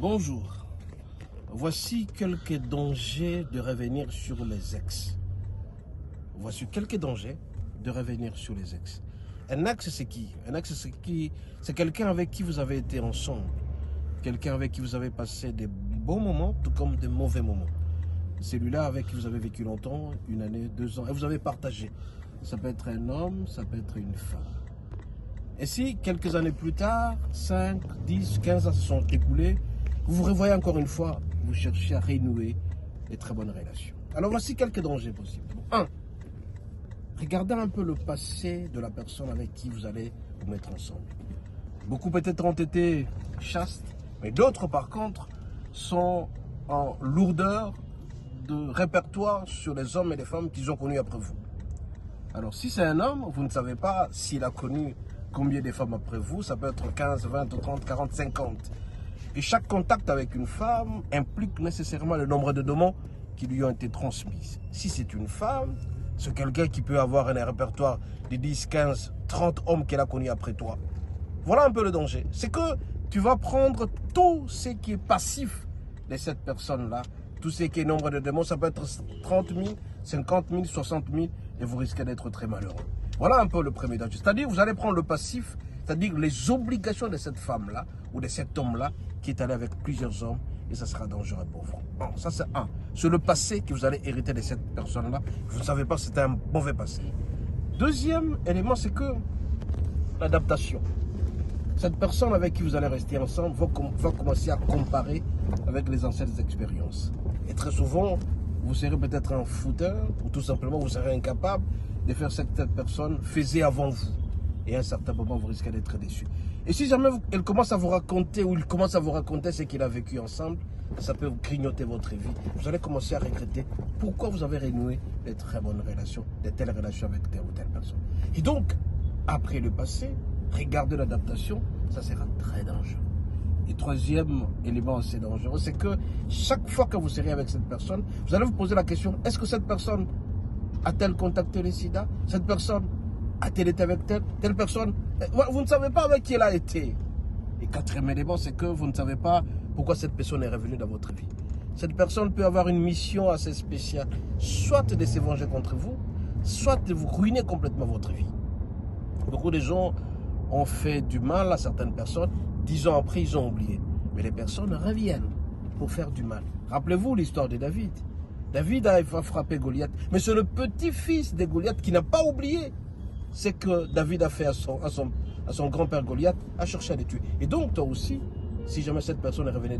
Bonjour, voici quelques dangers de revenir sur les ex. Voici quelques dangers de revenir sur les ex. Un ex, c'est qui? Un ex, c'est quelqu'un avec qui vous avez été ensemble. Quelqu'un avec qui vous avez passé des bons moments, tout comme des mauvais moments. Celui-là avec qui vous avez vécu longtemps, une année, 2 ans, et vous avez partagé. Ça peut être un homme, ça peut être une femme. Et si, quelques années plus tard, 5, 10, 15 ans se sont écoulés, vous vous revoyez encore une fois, vous cherchez à renouer des très bonnes relations. Alors voici quelques dangers possibles. 1. Regardez un peu le passé de la personne avec qui vous allez vous mettre ensemble. Beaucoup peut-être ont été chastes, mais d'autres par contre sont en lourdeur de répertoire sur les hommes et les femmes qu'ils ont connus après vous. Alors si c'est un homme, vous ne savez pas s'il a connu combien de femmes après vous, ça peut être 15, 20, 30, 40, 50. Et chaque contact avec une femme implique nécessairement le nombre de démons qui lui ont été transmises. Si c'est une femme, c'est quelqu'un qui peut avoir un répertoire de 10, 15, 30 hommes qu'elle a connus après toi. Voilà un peu le danger. C'est que tu vas prendre tout ce qui est passif de cette personne-là, tout ce qui est nombre de démons, ça peut être 30 000, 50 000, 60 000, et vous risquez d'être très malheureux. Voilà un peu le premier danger. C'est-à-dire, vous allez prendre le passif, c'est-à-dire les obligations de cette femme-là, ou de cet homme-là, qui est allé avec plusieurs hommes, et ça sera dangereux pour vous. Bon, ça c'est un. C'est le passé que vous allez hériter de cette personne-là. Vous ne savez pas si c'était un mauvais passé. Deuxième élément, c'est que l'adaptation. Cette personne avec qui vous allez rester ensemble va commencer à comparer avec les anciennes expériences. Et très souvent, vous serez peut-être un fouteur, ou tout simplement vous serez incapable de faire ce que cette personne faisait avant vous. Et à un certain moment, vous risquez d'être déçu. Et si jamais elle commence à vous raconter, ou il commence à vous raconter ce qu'il a vécu ensemble, ça peut vous grignoter votre vie. Vous allez commencer à regretter pourquoi vous avez renoué de très bonnes relations, de telles relations avec telle ou telle personne. Et donc, après le passé, regardez l'adaptation, ça sera très dangereux. Et troisième élément assez dangereux, c'est que chaque fois que vous serez avec cette personne, vous allez vous poser la question, est-ce que cette personne a-t-elle contacté le sida? Cette personne a-t-elle été avec telle personne? Vous ne savez pas avec qui elle a été. Et quatrième élément, c'est que vous ne savez pas pourquoi cette personne est revenue dans votre vie. Cette personne peut avoir une mission assez spéciale, soit de se venger contre vous, soit de vous ruiner complètement votre vie. Beaucoup de gens ont fait du mal à certaines personnes, 10 ans après, ils ont oublié. Mais les personnes reviennent pour faire du mal. Rappelez-vous l'histoire de David. David a frappé Goliath, mais c'est le petit-fils de Goliath qui n'a pas oublié ce que David a fait à son grand-père Goliath, a cherché à les tuer. Et donc, toi aussi, si jamais cette personne est revenue